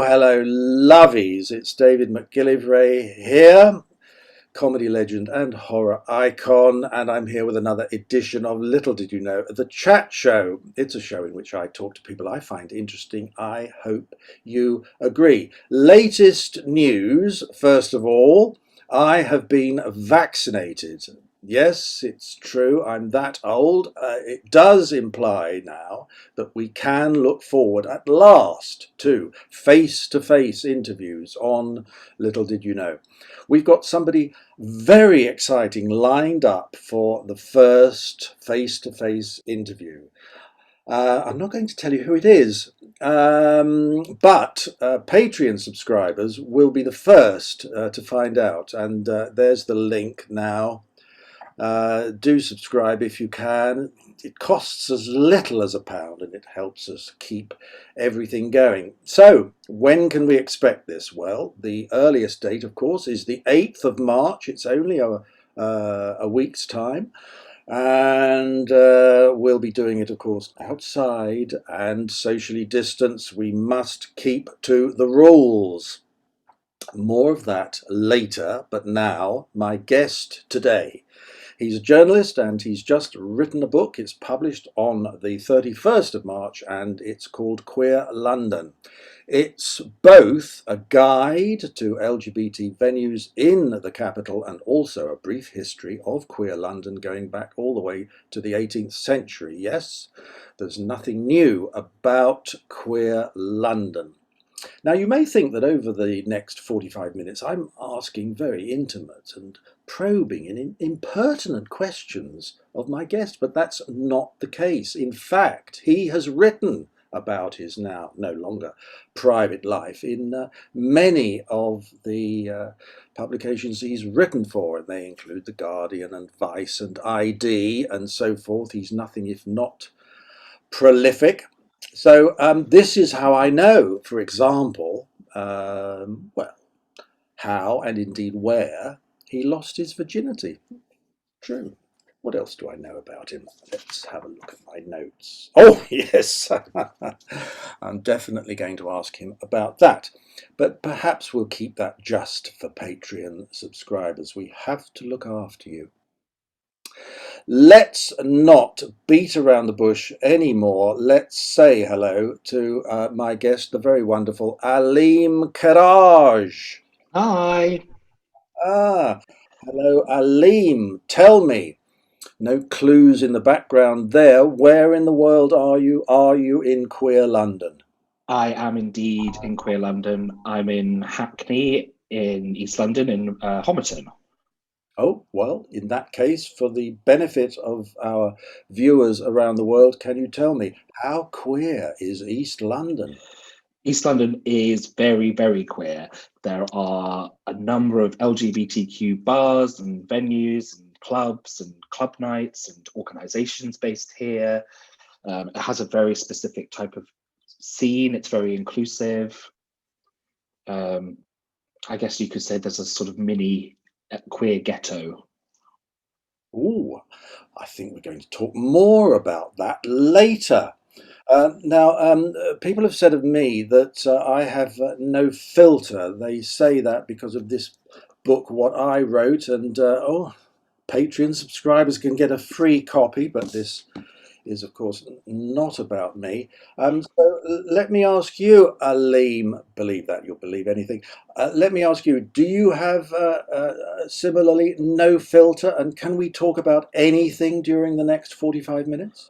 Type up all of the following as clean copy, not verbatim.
hello, lovies. It's David McGillivray here, comedy legend and horror icon, and I'm here with another edition of Little Did You Know, the Chat Show. It's a show in which I talk to people I find interesting. I hope you agree. Latest news, first of all, I have been vaccinated. Yes, it's true. I'm that old. It does imply now that we can look forward at last to face-to-face interviews on Little Did You Know. We've got somebody very exciting lined up for the first face-to-face interview. I'm not going to tell you who it is, but Patreon subscribers will be the first to find out. And there's the link now. Do subscribe if you can. It costs as little as £1 and it helps us keep everything going. So when can we expect this? Well, the earliest date, of course, is the 8th of March. It's only a week's time. And we'll be doing it, of course, outside and socially distanced. We must keep to the rules. More of that later, but now my guest today. He's a journalist and he's just written a book. It's published on the 31st of March and it's called Queer London. It's both a guide to LGBT venues in the capital and also a brief history of queer London going back all the way to the 18th century. Yes, there's nothing new about queer London. Now, you may think that over the next 45 minutes, I'm asking very intimate and probing and impertinent questions of my guest, but that's not the case. In fact, he has written about his now no longer private life in many of the publications he's written for, and they include The Guardian and Vice and ID and so forth. He's nothing if not prolific. So this is how I know, for example, well, how and indeed where he lost his virginity. True. What else do I know about him? Let's have a look at my notes. Oh, yes. I'm definitely going to ask him about that. But perhaps we'll keep that just for Patreon subscribers. We have to look after you. Let's not beat around the bush anymore. Let's say hello to my guest, the very wonderful Alim Kheraj. Hi. Hello, Alim. Tell me, no clues in the background there. Where in the world are you? Are you in queer London? I am indeed in Queer London. I'm in Hackney in East London in Homerton. Oh, well, in that case, for the benefit of our viewers around the world, can you tell me how queer is East London? East London is very, very queer. There are a number of LGBTQ bars and venues and clubs and club nights and organizations based here. It has a very specific type of scene. It's very inclusive. I guess you could say there's a sort of mini queer ghetto. Ooh, I think we're going to talk more about that later. People have said of me that I have no filter. They say that because of this book, what I wrote, and Patreon subscribers can get a free copy, but this is, of course, not about me. So let me ask you, Alim, believe that, you'll believe anything. Let me ask you, do you have similarly no filter, and can we talk about anything during the next 45 minutes?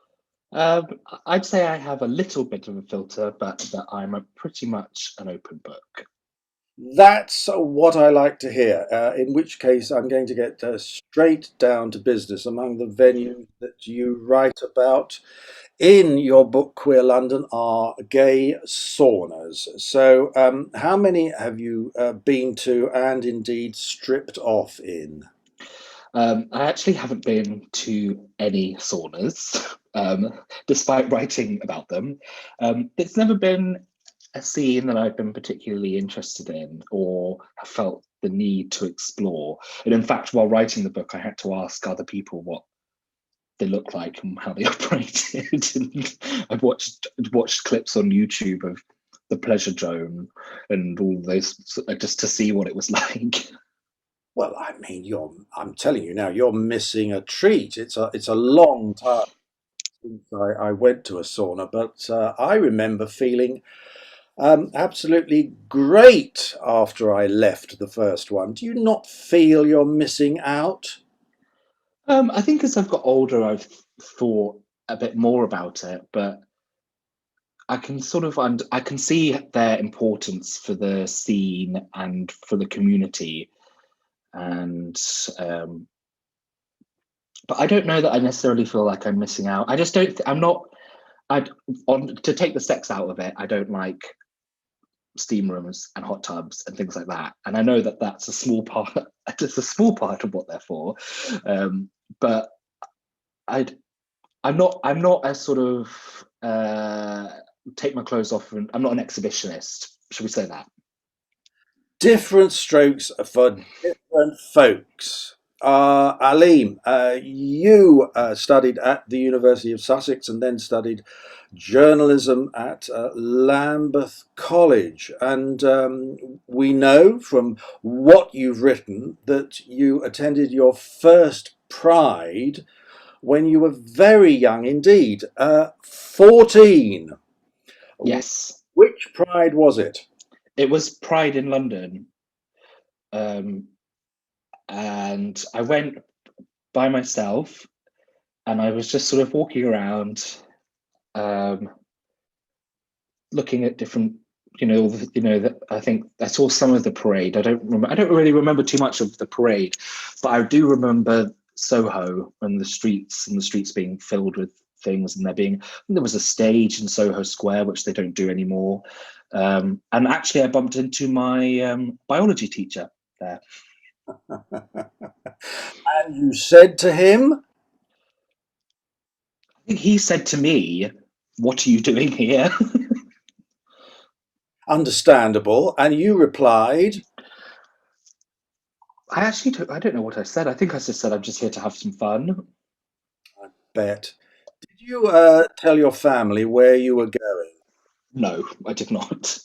Um, I'd say I have a little bit of a filter, but that I'm pretty much an open book. That's what I like to hear, in which case I'm going to get straight down to business. Among the venues that you write about in your book, Queer London, are gay saunas. So how many have you been to and indeed stripped off in? I actually haven't been to any saunas, despite writing about them. It's never been a scene that I've been particularly interested in or have felt the need to explore. And in fact, while writing the book, I had to ask other people what they look like and how they operated. And I've watched clips on YouTube of the Pleasure Dome and all those, just to see what it was like. Well, I mean, I'm telling you now, you're missing a treat. It's a long time since I went to a sauna, but I remember feeling absolutely great after I left the first one. Do you not feel you're missing out? I think as I've got older, I've thought a bit more about it, but I can sort of I can see their importance for the scene and for the community, and but I don't know that I necessarily feel like I'm missing out. I just don't. I'm not. I on to take the sex out of it. I don't like steam rooms and hot tubs and things like that. And I know that that's a small part. It's a small part of what they're for, but I I'm not a sort of take my clothes off, and I'm not an exhibitionist. Should we say that? Different strokes for different folks. Alim, you studied at the University of Sussex and then studied journalism at Lambeth College. And we know from what you've written that you attended your first Pride when you were very young indeed, 14. Yes, Which Pride was it? it was Pride in London, um, and I went by myself, and I was just sort of walking around, um, looking at different, that I think I saw some of the parade. I don't really remember too much of the parade, but I do remember Soho and the streets being filled with things, and there was a stage in Soho Square, which they don't do anymore. And actually I bumped into my biology teacher there. And you said to him, I think he said to me, "What are you doing here?" understandable, and you replied, I don't know what I said. I think I just said, "I'm just here to have some fun." bet. Did you tell your family where you were going? No, I did not.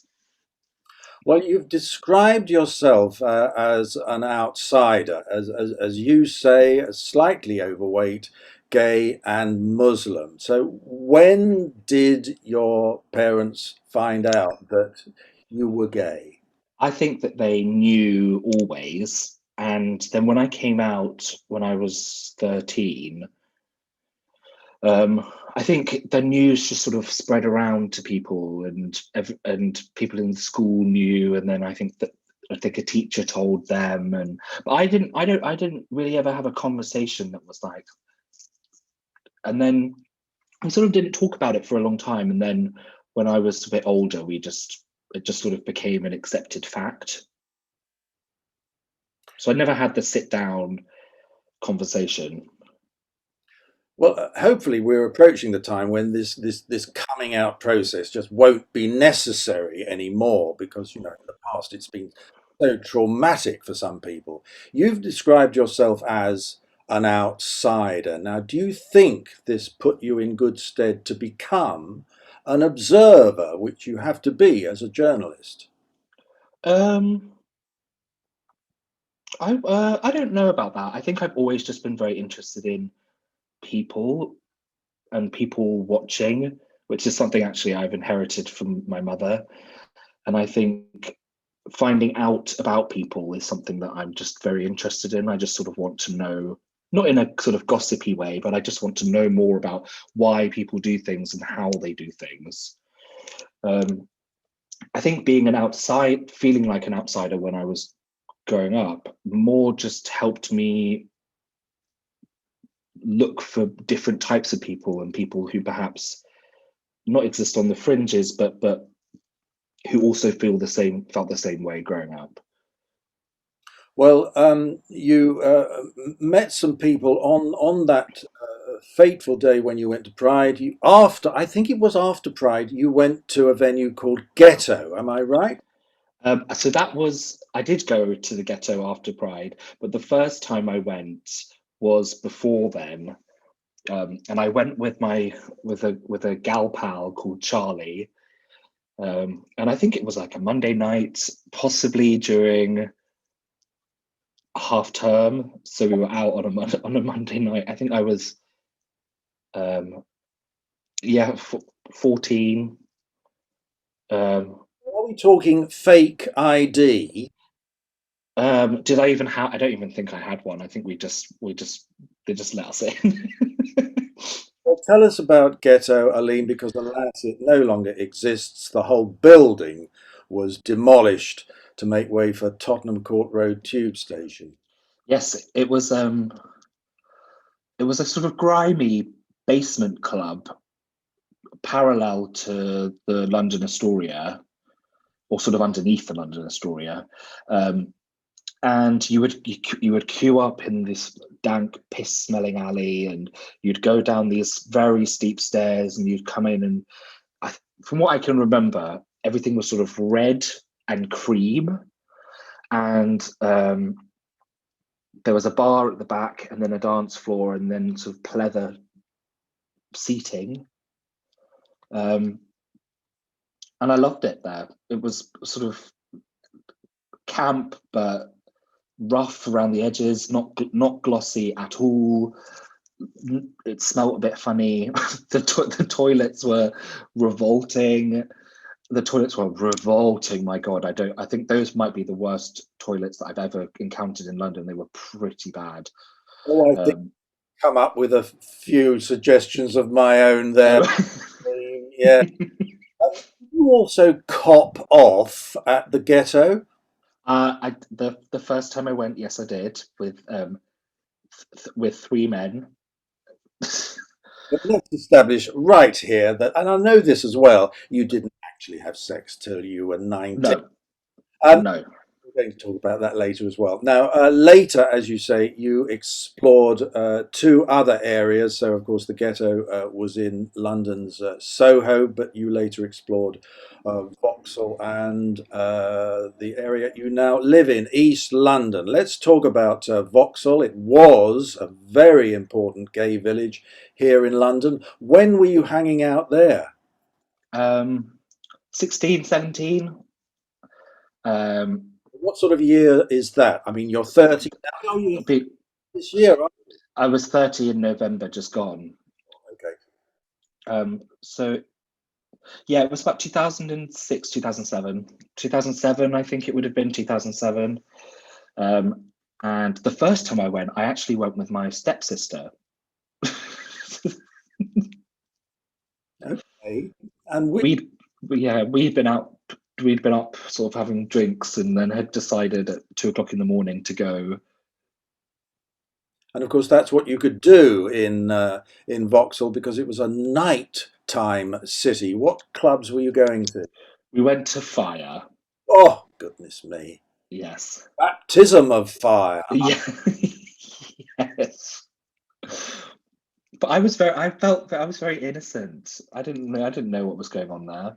Well, you've described yourself as an outsider, as you say, slightly overweight, gay, and Muslim. So, when did your parents find out that you were gay? I think that they knew always. And then when I came out when I was 13, I think the news just sort of spread around to people, and people in the school knew. And then I think a teacher told them, and but I didn't really ever have a conversation that was like. And then we sort of didn't talk about it for a long time. And then when I was a bit older, it just sort of became an accepted fact. So I never had the sit down conversation. Well, hopefully, we're approaching the time when this coming out process just won't be necessary anymore because in the past it's been so traumatic for some people. You've described yourself as an outsider. Now, do you think this put you in good stead to become an observer, which you have to be as a journalist? Um, I don't know about that. I think I've always just been very interested in people and people watching, which is something actually I've inherited from my mother. And I think finding out about people is something that I'm just very interested in. I just sort of want to know, not in a sort of gossipy way, but I just want to know more about why people do things and how they do things. Um, I think feeling like an outsider when I was growing up, more just helped me look for different types of people, and people who perhaps not exist on the fringes, but who also felt the same way growing up. Well, you met some people on that fateful day when you went to Pride. I think it was after Pride, you went to a venue called Ghetto. Am I right? So I did go to the Ghetto after Pride, but the first time I went was before then. And I went with a gal pal called Charlie, And I think it was like a Monday night, possibly during half term. So we were out on on a Monday night. I think I was, um, yeah, 14. Um, Are we talking fake ID? did I even have? I don't even think I had one. I think they just let us in. Well, tell us about Ghetto, Alim, because alas, it no longer exists. The whole building was demolished to make way for Tottenham Court Road Tube Station. Yes, it was a sort of grimy basement club parallel to the London Astoria, or sort of underneath the London Astoria. Um, and you would queue up in this dank, piss-smelling alley, and you'd go down these very steep stairs, and you'd come in, and from what I can remember, everything was sort of red and cream, and there was a bar at the back, and then a dance floor, and then sort of pleather seating. Um, and I loved it there. It was sort of camp, but rough around the edges, not glossy at all. It smelled a bit funny. The toilets were revolting. The toilets were revolting. My God, I think those might be the worst toilets that I've ever encountered in London. They were pretty bad. Oh, I think Um, come up with a few suggestions of my own there. Yeah. You also cop off at the Ghetto. the first time I went, yes, I did with three men. But let's establish right here that, and I know this as well, you didn't actually have sex till you were 19. No, Um, no. we're going to talk about that later as well. Now, later, as you say, you explored two other areas. So, of course, the Ghetto was in London's Soho, but you later explored Vauxhall and the area you now live in, East London. Let's talk about Vauxhall. It was a very important gay village here in London. When were you hanging out there? Um, 16, 17. Um, What sort of year is that? I mean, you're 30 now. Oh, you're be- this year, right? I was 30 in November, just gone. Okay. So yeah, it was about 2006, 2007. 2007, I think it would have been 2007. Um, and the first time I went, I actually went with my stepsister. Okay. And we'd yeah, we'd been up sort of having drinks, and then had decided at 2 o'clock in the morning to go. of course, that's what you could do in Vauxhall because it was a nighttime city. What clubs were you going to? We went to Fire. Oh, goodness me. Yes. Baptism of fire. Yeah. Yes. But I felt that I was very innocent. I didn't know what was going on there.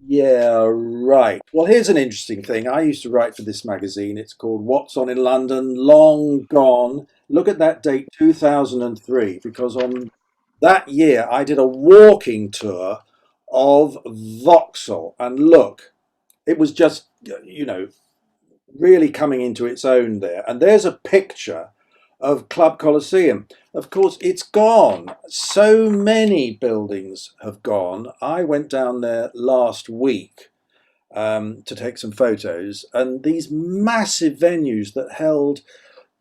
Yeah, right. Well, here's an interesting thing. I used to write for this magazine. It's called What's On in London, Long Gone. Look at that date, 2003, because on that year I did a walking tour of Vauxhall. And look, it was just, really coming into its own there. And there's a picture of Club Colosseum. Of course, it's gone. So many buildings have gone. I went down there last week to take some photos, and these massive venues that held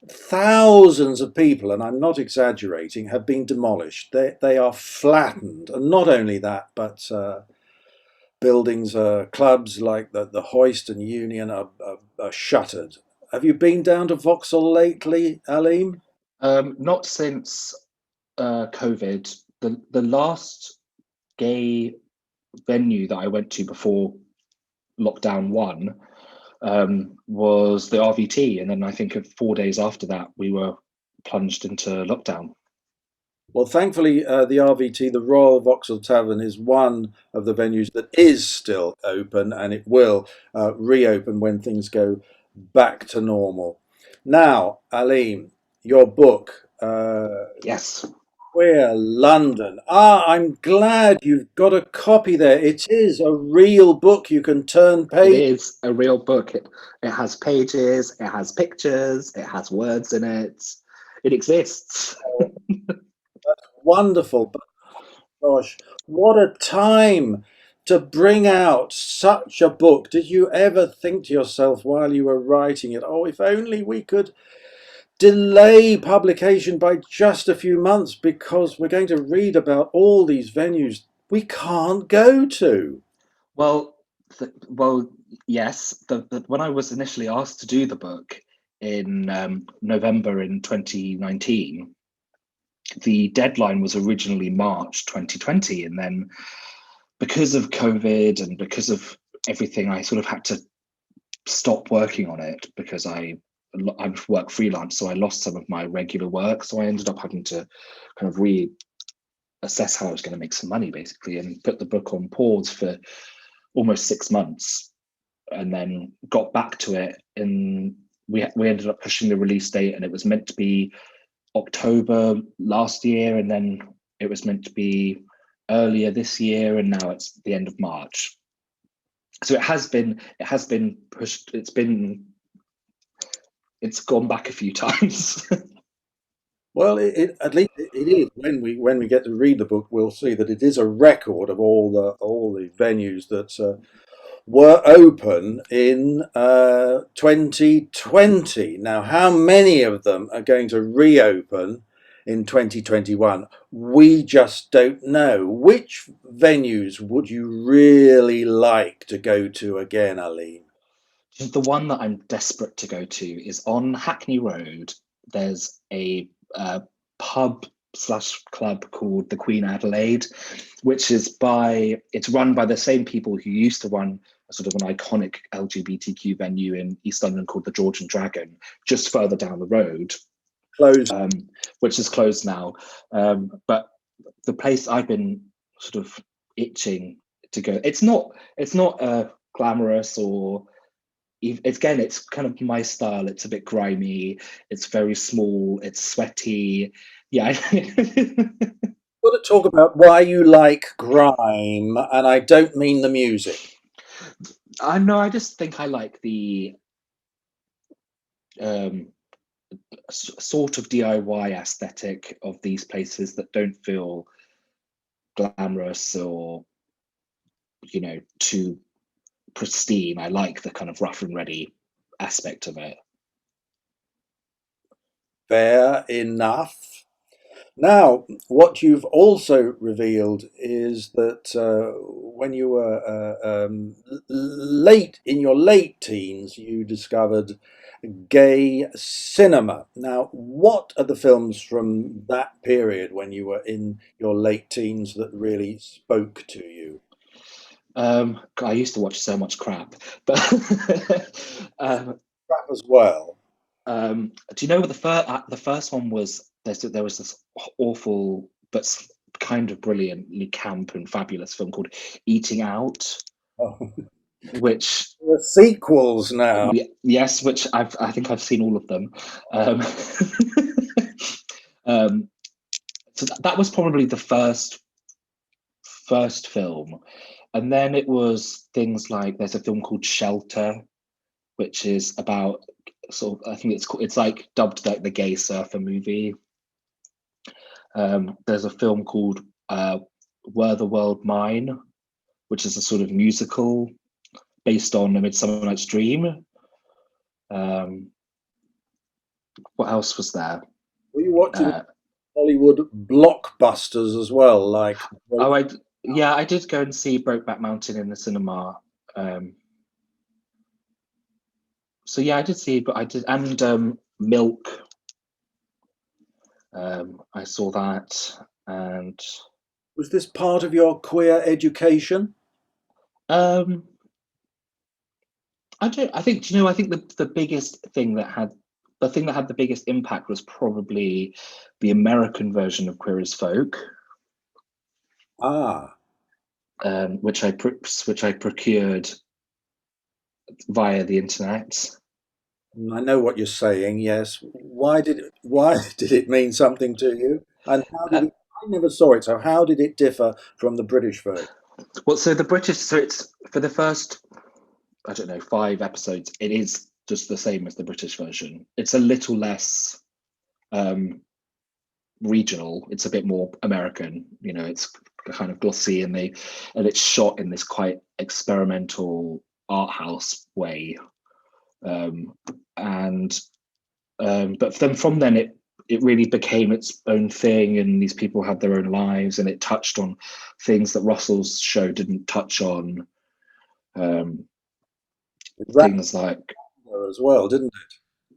thousands of people, and I'm not exaggerating, have been demolished. They are flattened. And not only that, but buildings, clubs like the Hoist and Union are shuttered. Have you been down to Vauxhall lately, Alim? Not since COVID. The last gay venue that I went to before lockdown one was the RVT, and then I think 4 days after that we were plunged into lockdown. Well, thankfully, the RVT, the Royal Vauxhall Tavern, is one of the venues that is still open, and it will reopen when things go back to normal. Now, Alim, your book. Yes. Queer London. Ah, I'm glad you've got a copy there. It is a real book. You can turn It page. is a real book. It has pages, it has pictures, it has words in it. It exists. Wonderful. But gosh, what a time to bring out such a book. Did you ever think to yourself while you were writing it, oh, if only we could delay publication by just a few months because we're going to read about all these venues we can't go to? Well, well, yes. When I was initially asked to do the book in November in 2019, the deadline was originally March 2020, and then because of COVID and because of everything, I sort of had to stop working on it because I work freelance, so I lost some of my regular work. So I ended up having to kind of reassess how I was going to make some money, basically, and put the book on pause for almost 6 months, and then got back to it. And we ended up pushing the release date, and it was meant to be October last year, and then it was meant to be earlier this year, and now it's the end of March. So it has been pushed. It's gone back a few times. Well, at least it is. When we get to read the book, we'll see that it is a record of all the venues that were open in 2020. Now, how many of them are going to reopen in 2021? We just don't know. Which venues would you really like to go to again, Aline? The one that I'm desperate to go to is on Hackney Road. There's a pub slash club called the Queen Adelaide, which it's run by the same people who used to run a sort of an iconic LGBTQ venue in East London called the George and Dragon, just further down the road, Closed. which is closed now. But the place I've been sort of itching to go. It's not glamorous or it's kind of my style. It's a bit grimy. It's very small. It's sweaty. Yeah. Got to talk about why you like grime, and I don't mean the music. I know. I just think I like the um, sort of DIY aesthetic of these places that don't feel glamorous or too pristine. I like the kind of rough and ready aspect of it. Fair enough. Now, what you've also revealed is that when you were late in your late teens, you discovered gay cinema. Now, what are the films from that period when you were in your late teens that really spoke to you? I used to watch so much crap, but Rap as well. do you know what the first one was? There was this awful but kind of brilliantly camp and fabulous film called Eating Out, Oh, which the sequels now. yes, which I think I've seen all of them. Um, um, so that was probably the first film, and then it was things like there's a film called Shelter, which is about sort of I think it's like dubbed like the gay surfer movie. There's a film called Were the World Mine, which is a sort of musical based on A Midsummer Night's Dream. Um, what else was there? Were you watching Uh, Hollywood blockbusters as well, like oh, I did go and see Brokeback Mountain in the cinema. Um, so yeah, I did see, but I did, and Milk. I saw that, and was this part of your queer education? um, I don't. I think. Do you know? I think the biggest thing that had the thing that had the biggest impact was probably the American version of Queer as Folk, Ah, which I procured via the internet. I know what you're saying. Yes. Why did it mean something to you? And how did Uh, it? I never saw it, so how did it differ from the British version? Well, so the British, so it's for the first, I don't know, 5 episodes, it is just the same as the British version. It's a little less regional. It's a bit more American. It's kind of glossy, and it's shot in this quite experimental art house way. And but then from then it really became its own thing, and these people had their own lives, and it touched on things that Russell's show didn't touch on. Things like, as well, didn't it?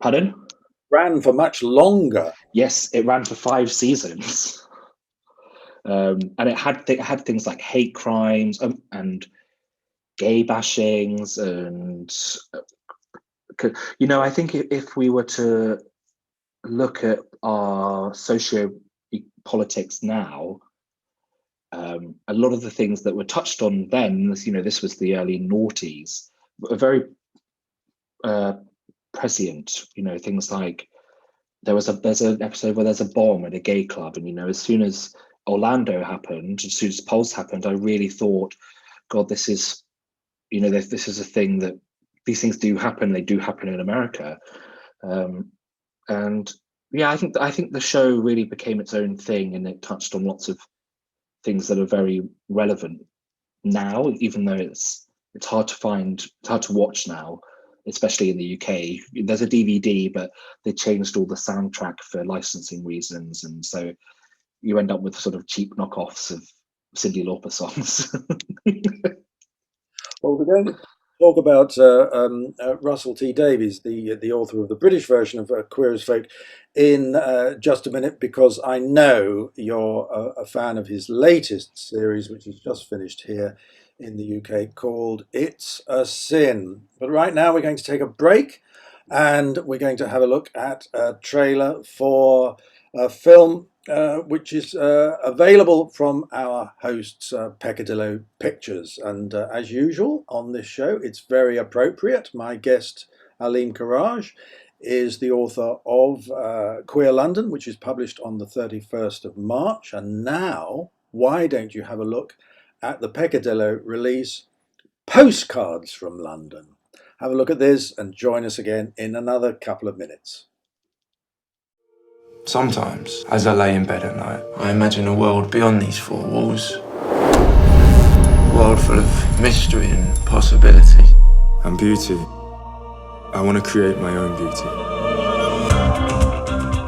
pardon? Ran for much longer. Yes, it ran for 5 seasons. And it had things like hate crimes and gay bashings, and I think if we were to look at our socio-politics now, a lot of the things that were touched on then, this was the early noughties, were very prescient. Things like there's an episode where there's a bomb at a gay club, and as soon as Orlando happened, as soon as Pulse happened, I really thought, God, this is a thing that these things do happen. They do happen in America. And yeah, I think the show really became its own thing, and it touched on lots of things that are very relevant now, even though it's hard to watch now, especially in the UK. There's a DVD, but they changed all the soundtrack for licensing reasons, and so you end up with sort of cheap knockoffs of Cyndi Lauper songs. Well, we're going to talk about Russell T Davies, the author of the British version of Queer as Folk, in just a minute, because I know you're a fan of his latest series, which he's just finished here in the UK, called It's a Sin. But right now we're going to take a break, and we're going to have a look at a trailer for a film which is available from our hosts, Peccadillo Pictures. And as usual on this show, it's very appropriate. My guest, Alim Kheraj, is the author of Queer London, which is published on the 31st of March. And now, why don't you have a look at the Peccadillo release, Postcards from London? Have a look at this and join us again in another couple of minutes. Sometimes, as I lay in bed at night, I imagine a world beyond these four walls. A world full of mystery and possibility. And beauty. I want to create my own beauty.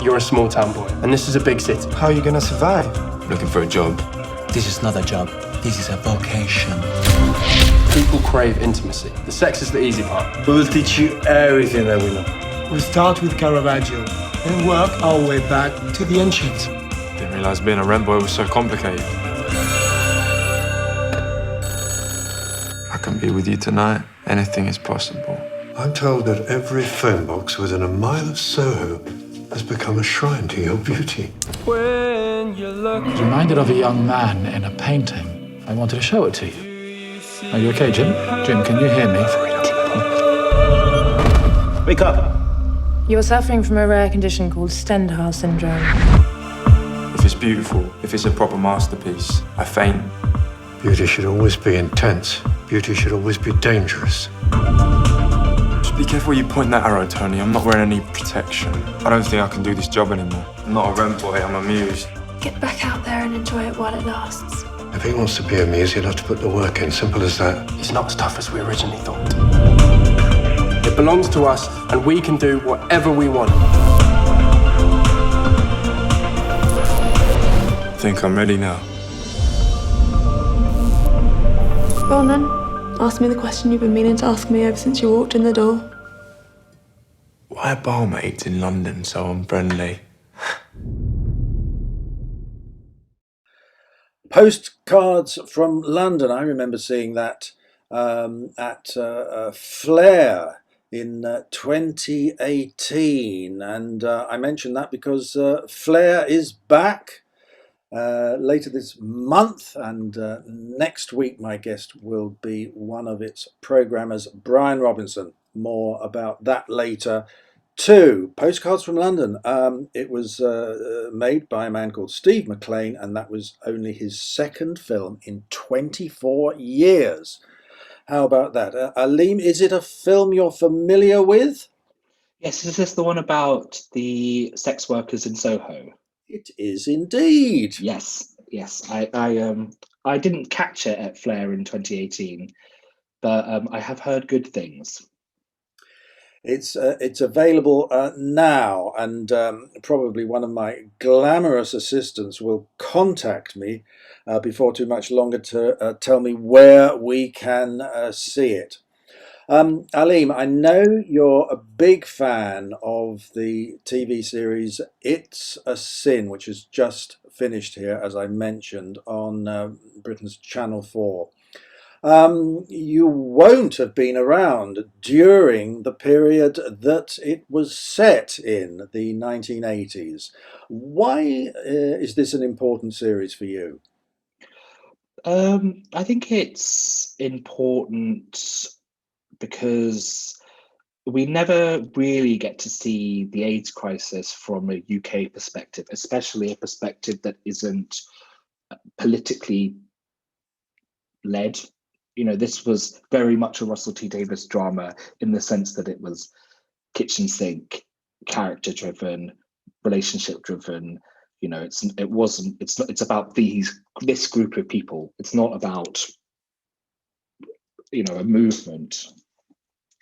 You're a small town boy, and this is a big city. How are you going to survive? Looking for a job. This is not a job. This is a vocation. People crave intimacy. The sex is the easy part. We will teach you everything that we know. We'll start with Caravaggio and work our way back to the ancients. Didn't realise being a rent boy was so complicated. I can be with you tonight. Anything is possible. I'm told that every phone box within a mile of Soho has become a shrine to your beauty. Reminded of a young man in a painting. I wanted to show it to you. Are you okay, Jim? Jim, can you hear me? Wake up! You're suffering from a rare condition called Stendhal syndrome. If it's beautiful, if it's a proper masterpiece, I faint. Beauty should always be intense. Beauty should always be dangerous. Just be careful where you point that arrow, Tony. I'm not wearing any protection. I don't think I can do this job anymore. I'm not a rent boy, I'm a muse. Get back out there and enjoy it while it lasts. If he wants to be a muse, he'll have to put the work in. Simple as that. It's not as tough as we originally thought. It belongs to us, and we can do whatever we want. I think I'm ready now. Go on then. Ask me the question you've been meaning to ask me ever since you walked in the door. Why are barmaids in London so unfriendly? Postcards from London. I remember seeing that at Flair in 2018, and I mentioned that because Flair is back later this month, and next week my guest will be one of its programmers, Brian Robinson. More about that later 2, Postcards from London. It was made by a man called Steve McLean, and that was only his second film in 24 years. How about that? Alim, is it a film you're familiar with? Yes, is this the one about the sex workers in Soho? It is indeed. Yes, yes. I didn't catch it at Flair in 2018, but I have heard good things. It's available now, and probably one of my glamorous assistants will contact me before too much longer to tell me where we can see it. Alim, I know you're a big fan of the TV series It's a Sin, which has just finished here, as I mentioned, on Britain's Channel 4. You won't have been around during the period that it was set in, the 1980s. Why is this an important series for you? I think it's important because we never really get to see the AIDS crisis from a UK perspective, especially a perspective that isn't politically led. This was very much a Russell T Davies drama in the sense that it was kitchen sink, character driven, relationship driven. It's about this group of people. It's not about a movement.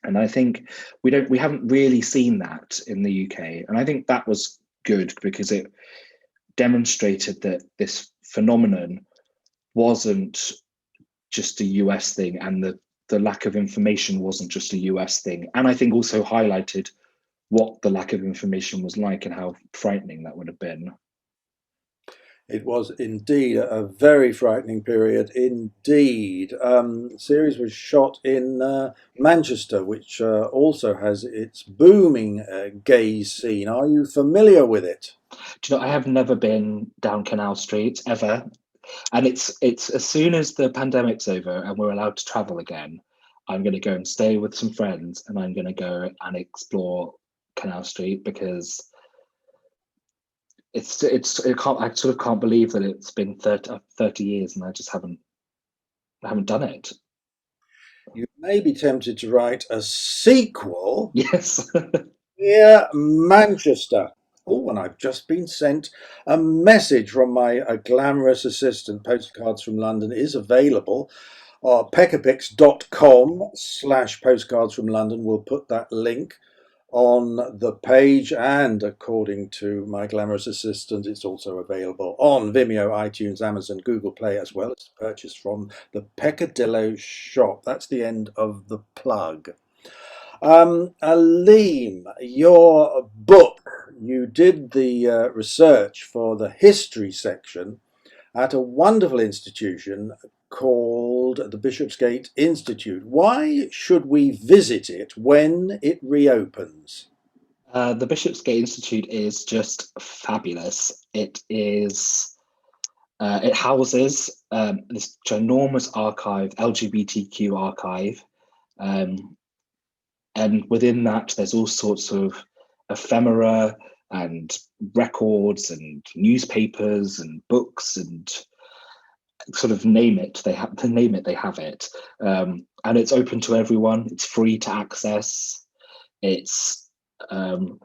And I think we haven't really seen that in the UK. And I think that was good because it demonstrated that this phenomenon wasn't just a US thing, and the lack of information wasn't just a US thing. And I think also highlighted what the lack of information was like and how frightening that would have been. It was indeed a very frightening period indeed. The series was shot in Manchester, which also has its booming gay scene. Are you familiar with it? Do you know, I have never been down Canal Street ever. And it's as soon as the pandemic's over and we're allowed to travel again, I'm going to go and stay with some friends, and I'm going to go and explore Canal Street because I sort of can't believe that it's been 30 years and I just haven't done it. You may be tempted to write a sequel. Yes. Yeah, Manchester. Oh, and I've just been sent a message from my glamorous assistant. Postcards from London is available. Peckapix.com/postcards from London. We'll put that link on the page, and according to my glamorous assistant, it's also available on Vimeo, iTunes, Amazon, Google Play, as well as purchased from the Peccadillo shop. That's the end of the plug. Alim, your book, you did the research for the history section at a wonderful institution called the Bishopsgate Institute. Why should we visit it when it reopens? The Bishopsgate Institute is just fabulous. It houses this ginormous archive, LGBTQ archive. And within that, there's all sorts of ephemera and records and newspapers and books and sort of name it, they have it. And it's open to everyone. It's free to access. It's amazing.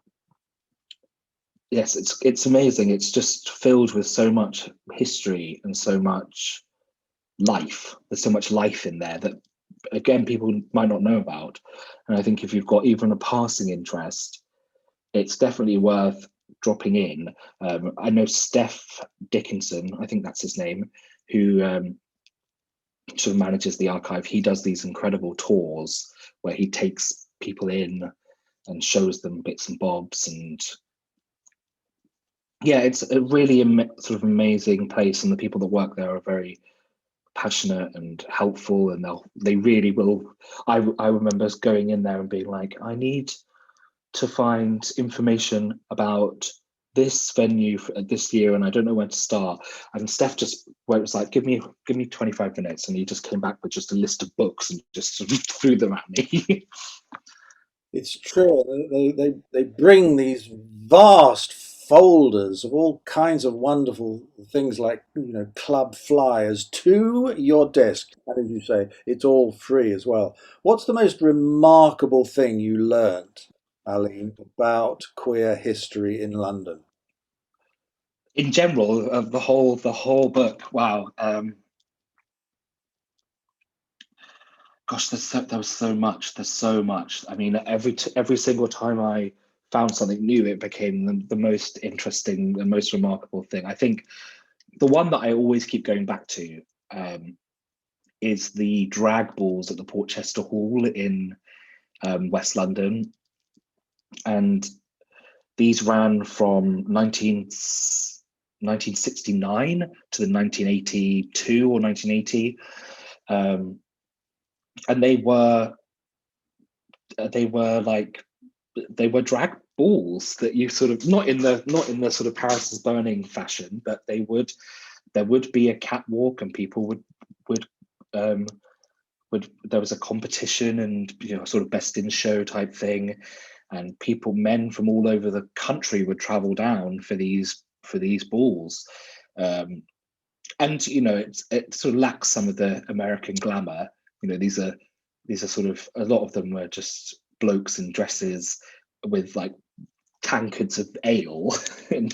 It's just filled with so much history and so much life. There's so much life in there that, again, people might not know about. And I think if you've got even a passing interest, it's definitely worth dropping in. I know Steph Dickinson, I think that's his name, who sort of manages the archive. He does these incredible tours where he takes people in and shows them bits and bobs. And yeah, it's a really sort of amazing place, and the people that work there are very passionate and helpful, and they really will. I remember going in there and being like, I need to find information about this venue for this year, and I don't know where to start. And Steph just was like, give me 25 minutes, and he just came back with just a list of books and just sort of threw them at me. It's true. They bring these vast folders of all kinds of wonderful things like, club flyers to your desk. And as you say, it's all free as well. What's the most remarkable thing you learned, Aline, about queer history in London? In general, the whole book. Wow. Gosh, there was so much. There's so much. I mean, every single time I found something new, it became the most interesting, the most remarkable thing. I think the one that I always keep going back to is the drag balls at the Portchester Hall in West London, and these ran from 1969 to the 1982 or 1980. And they were like, they were drag balls that you sort of, not in the sort of Paris is Burning fashion, but there would be a catwalk, and people would there was a competition, and sort of best in show type thing, and men from all over the country would travel down for these balls. And it sort of lacks some of the American glamour. These are sort of, a lot of them were just blokes in dresses with like tankards of ale. And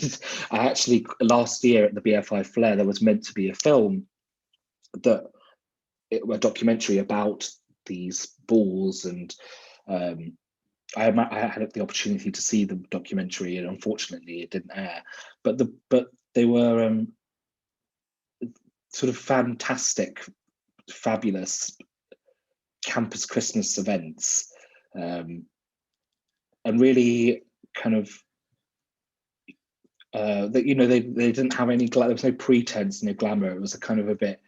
I actually, last year at the BFI Flair, there was meant to be a film, a documentary about these balls, and I had the opportunity to see the documentary, and unfortunately it didn't air. But they were sort of fantastic, fabulous campus Christmas events, and really kind of that they didn't have any there was no pretense, no glamour. It was a kind of a bit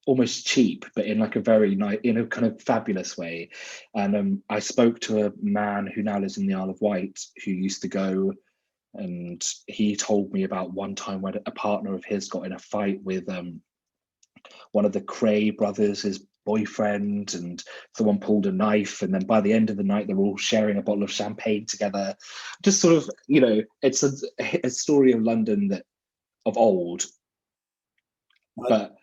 almost cheap, but in like a very nice, in a kind of fabulous way. And I spoke to a man who now lives in the Isle of Wight, who used to go, and he told me about one time when a partner of his got in a fight with one of the Cray brothers, his boyfriend, and someone pulled a knife, and then by the end of the night they were all sharing a bottle of champagne together. Just sort of, it's a story of London of old. But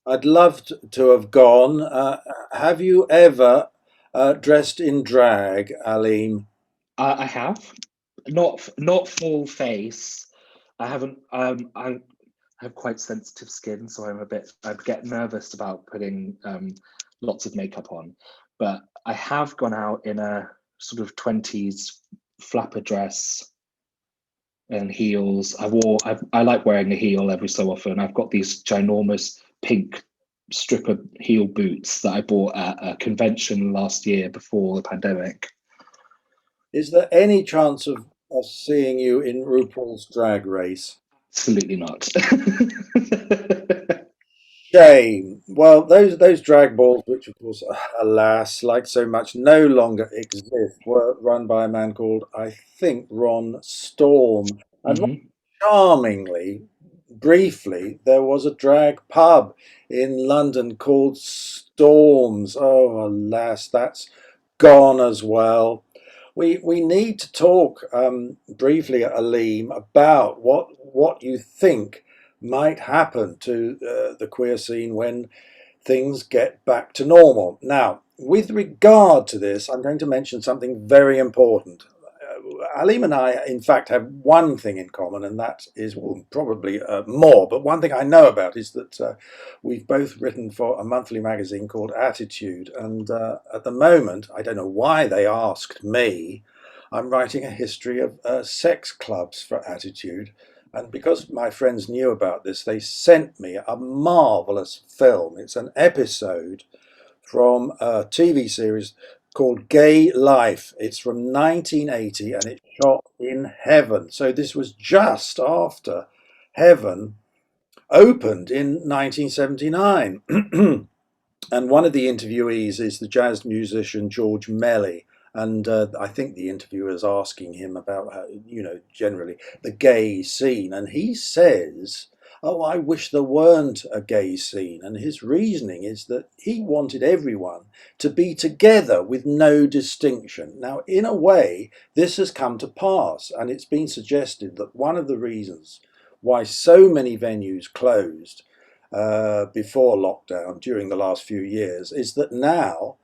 I'd love to have gone. Have you ever dressed in drag, Alim? I have, not full face. I haven't. I have quite sensitive skin, so I get nervous about putting lots of makeup on. But I have gone out in a sort of 20s flapper dress and heels. I like wearing a heel every so often. I've got these ginormous pink stripper heel boots that I bought at a convention last year before the pandemic. Is there any chance of us seeing you in RuPaul's Drag Race? Absolutely not. Shame. Well, those drag balls, which of course, alas, like so much, no longer exist, were run by a man called, I think, Ron Storm. And charmingly, briefly, there was a drag pub in London called Storms. Oh, alas, that's gone as well. We need to talk briefly, Alim, about what you think might happen to the queer scene when things get back to normal. Now, with regard to this, I'm going to mention something very important. Alim and I, in fact, have one thing in common, and that is, well, probably more, but one thing I know about is that we've both written for a monthly magazine called Attitude, and at the moment, I don't know why they asked me, I'm writing a history of sex clubs for Attitude, and because my friends knew about this, they sent me a marvellous film. It's an episode from a TV series called Gay Life. It's from 1980 and it's shot in Heaven. So this was just after Heaven opened in 1979. And one of the interviewees is the jazz musician George Melly. And I think the interviewer is asking him about, generally the gay scene. And he says, oh, I wish there weren't a gay scene. And his reasoning is that he wanted everyone to be together with no distinction. Now, in a way, this has come to pass, and it's been suggested that one of the reasons why so many venues closed before lockdown during the last few years is that now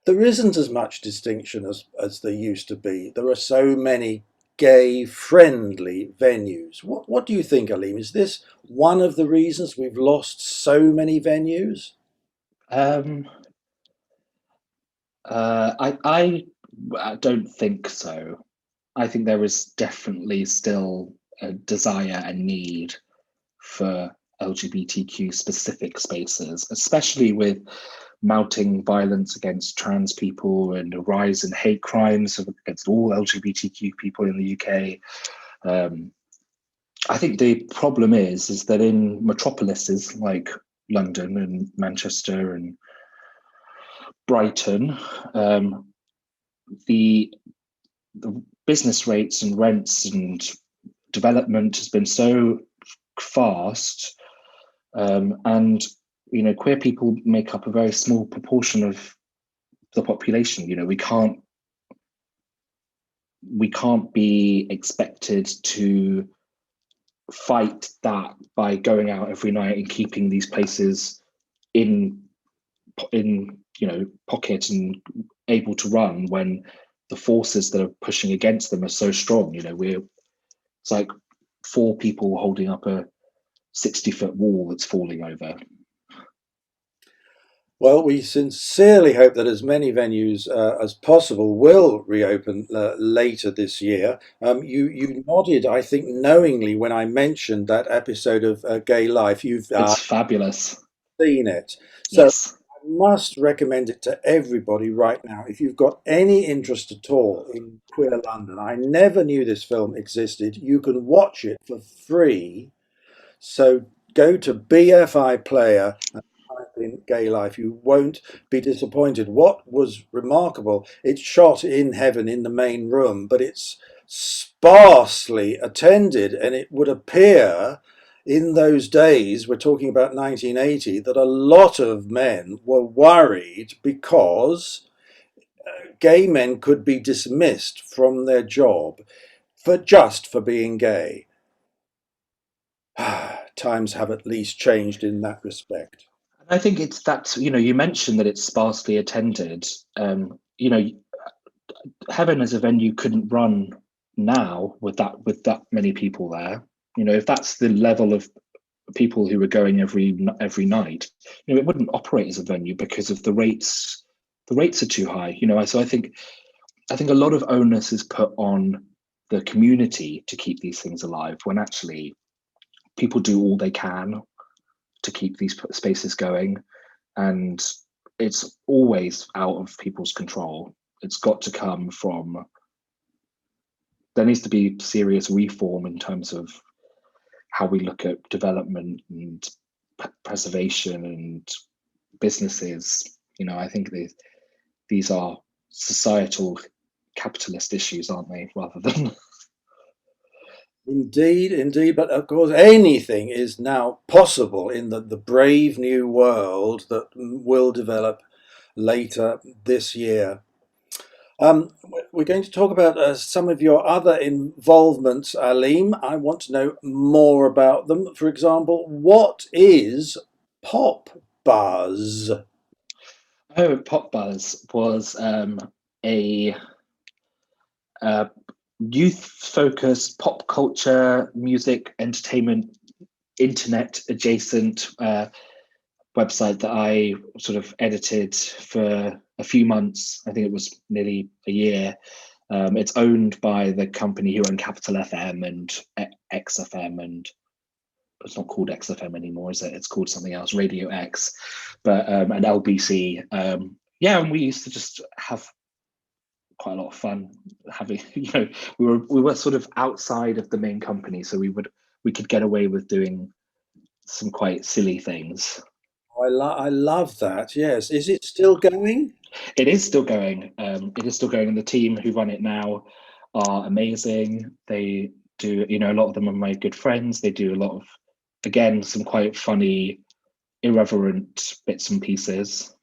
there isn't as much distinction as there used to be. There are so many gay-friendly venues. What do you think, Alim? Is this one of the reasons we've lost so many venues? I don't think so. I think there is definitely still a desire and need for LGBTQ specific spaces, especially with mounting violence against trans people and a rise in hate crimes against all LGBTQ people in the UK. I think the problem is that in metropolises like London and Manchester and Brighton, the business rates and rents and development has been so fast, and queer people make up a very small proportion of the population. We can't be expected to fight that by going out every night and keeping these places in pocket and able to run when the forces that are pushing against them are so strong. It's like 4 people holding up a 60-foot wall that's falling over. Well, we sincerely hope that as many venues as possible will reopen later this year. You nodded, I think, knowingly when I mentioned that episode of Gay Life. It's fabulous. Seen it. So yes. I must recommend it to everybody right now. If you've got any interest at all in queer London, I never knew this film existed. You can watch it for free. So go to BFI Player and type in Gay Life. You won't be disappointed. What was remarkable, it's shot in heaven in the main room, but it's sparsely attended, and it would appear in those days, we're talking about 1980, that a lot of men were worried because gay men could be dismissed from their job for being gay. Times have at least changed in that respect. I think it's that, you mentioned that it's sparsely attended. Heaven as a venue couldn't run now with that many people there. If that's the level of people who were going every night, it wouldn't operate as a venue because of the rates. The rates are too high. So I think a lot of onus is put on the community to keep these things alive, when actually people do all they can to keep these spaces going, and it's always out of people's control. It's got to come from, there needs to be serious reform in terms of how we look at development and preservation and businesses. I think these are societal capitalist issues, aren't they, rather than Indeed, but of course anything is now possible in the brave new world that will develop later this year. We're going to talk about some of your other involvements, Alim. I want to know more about them. For example, what is Pop Buzz? Oh, Pop Buzz was a youth-focused pop culture, music, entertainment, internet adjacent website that I sort of edited for a few months. I think it was nearly a year. It's owned by the company who own Capital FM and XFM, and it's not called XFM anymore, is it? It's called something else, Radio X, but and LBC. And we used to just have quite a lot of fun having, we were sort of outside of the main company, so we could get away with doing some quite silly things. I love that. Yes. Is it still going? It is still going. It is still going, and the team who run it now are amazing. They do, a lot of them are my good friends. They do a lot of again, some quite funny, irreverent bits and pieces.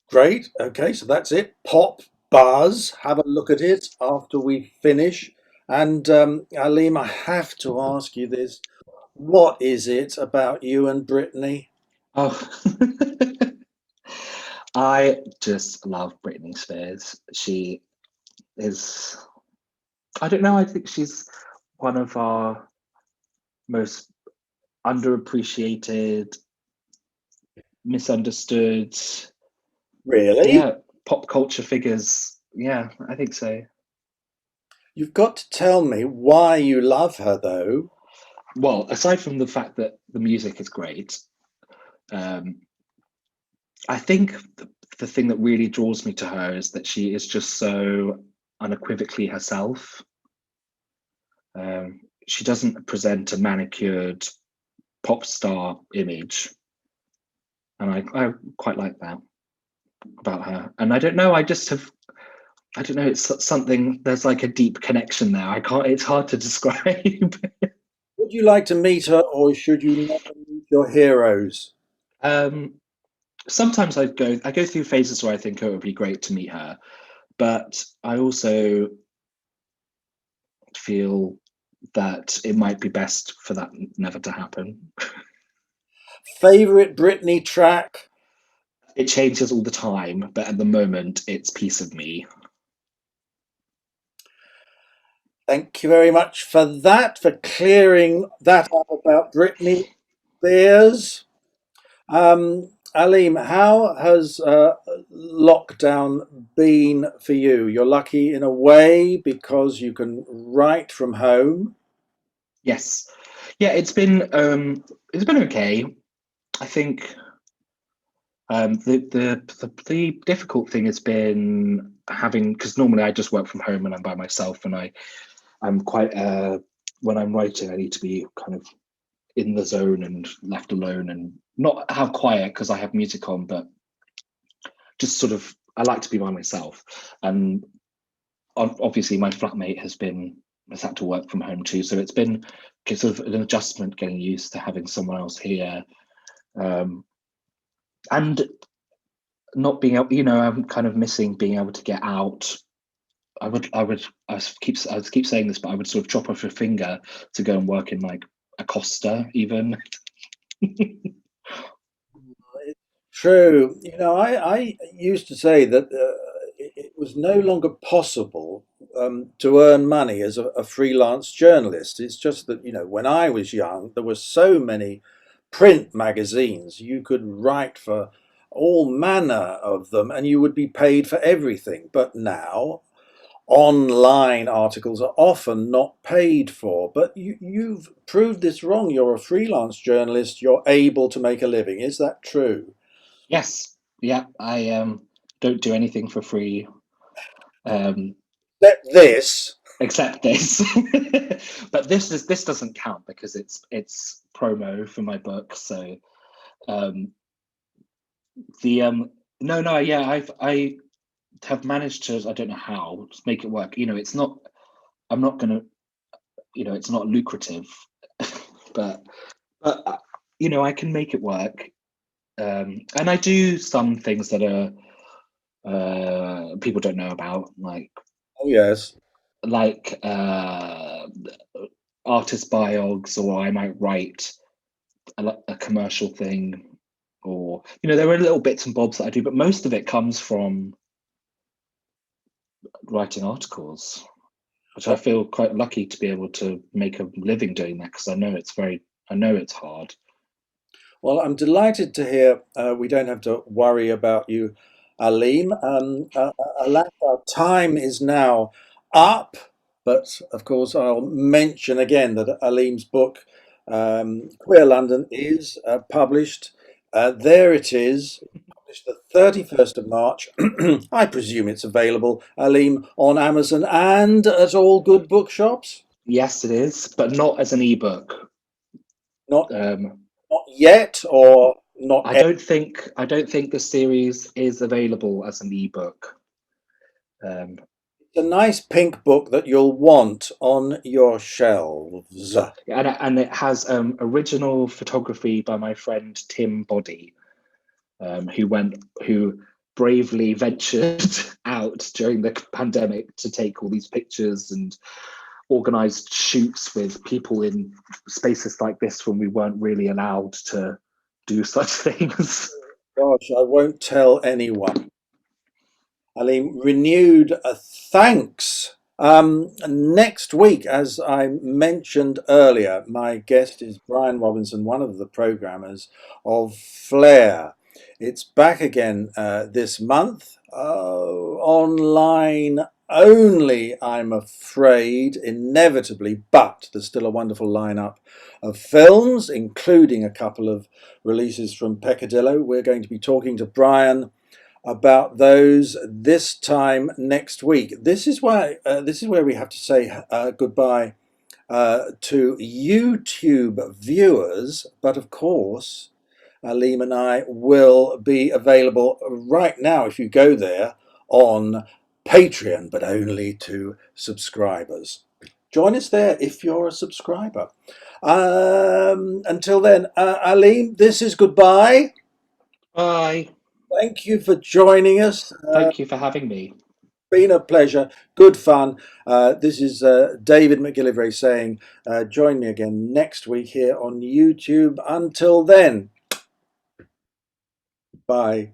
Great. Okay, so that's it. Pop Buzz. Have a look at it after we finish. And Alim, I have to ask you this. What is it about you and Britney? Oh, I just love Britney Spears. She is, I don't know, I think she's one of our most underappreciated, misunderstood, Really? pop culture figures. Yeah, I think so. You've got to tell me why you love her, though. Well, aside from the fact that the music is great, I think the thing that really draws me to her is that she is just so unequivocally herself. She doesn't present a manicured pop star image, and I quite like that about her. And I don't know, I don't know, it's something, there's like a deep connection there. It's hard to describe. Would you like to meet her, or should you never meet your heroes? Sometimes I go through phases where I think, oh, it would be great to meet her, but I also feel that it might be best for that never to happen. Favorite Britney track? It changes all the time, but at the moment, it's Piece of Me. Thank you very much for that, for clearing that up about Britney Spears. Alim, how has lockdown been for you? You're lucky in a way because you can write from home. Yes, yeah, it's been okay. I think the difficult thing has been having, because normally I just work from home and I'm by myself, and I'm quite when I'm writing I need to be kind of in the zone and left alone and not have quiet because I have music on, but just sort of, I like to be by myself. And obviously my flatmate has had to work from home too, so it's been sort of an adjustment getting used to having someone else here, and not being able, I'm kind of missing being able to get out. I keep saying this, but I would sort of chop off a finger to go and work in like a Costa even. True. I used to say that it was no longer possible to earn money as a freelance journalist. It's just that, when I was young, there were so many print magazines. You could write for all manner of them and you would be paid for everything. But now, online articles are often not paid for. But you've proved this wrong. You're a freelance journalist. You're able to make a living. Is that true? Yes, yeah, I don't do anything for free. Except this. Except this. But this doesn't count because it's promo for my book. So no, yeah, I have managed to, I don't know how, just make it work. It's not, I'm not gonna, it's not lucrative, but I can make it work. And I do some things that are people don't know about, like, Oh, yes. like artist biogs, or I might write a commercial thing, or there are little bits and bobs that I do, but most of it comes from writing articles, which I feel quite lucky to be able to make a living doing that, because I know it's hard. Well, I'm delighted to hear we don't have to worry about you, Alim. Alas, our time is now up, but of course, I'll mention again that Alim's book, Queer London, is published. There it is, published the 31st of March. I presume it's available, Alim, on Amazon and at all good bookshops? Yes, it is, but not as an ebook. Not yet, or not? I don't think the series is available as an ebook. a nice pink book that you'll want on your shelves. And it has original photography by my friend Tim Boddy, who bravely ventured out during the pandemic to take all these pictures and organized shoots with people in spaces like this when we weren't really allowed to do such things. Gosh, I won't tell anyone. Alim, renewed thanks. Next week, as I mentioned earlier, my guest is Brian Robinson, one of the programmers of Flair. It's back again this month, online only, I'm afraid, inevitably, but there's still a wonderful lineup of films, including a couple of releases from Peccadillo. We're going to be talking to Brian about those this time next week. This is where we have to say goodbye to YouTube viewers, but of course Alim and I will be available right now if you go there on Patreon, but only to subscribers. Join us there if you're a subscriber. Until then, Alim, this is goodbye. Bye. Thank you for joining us. Thank you for having me. Been a pleasure. Good fun. This is David McGillivray saying, join me again next week here on YouTube. Until then, bye.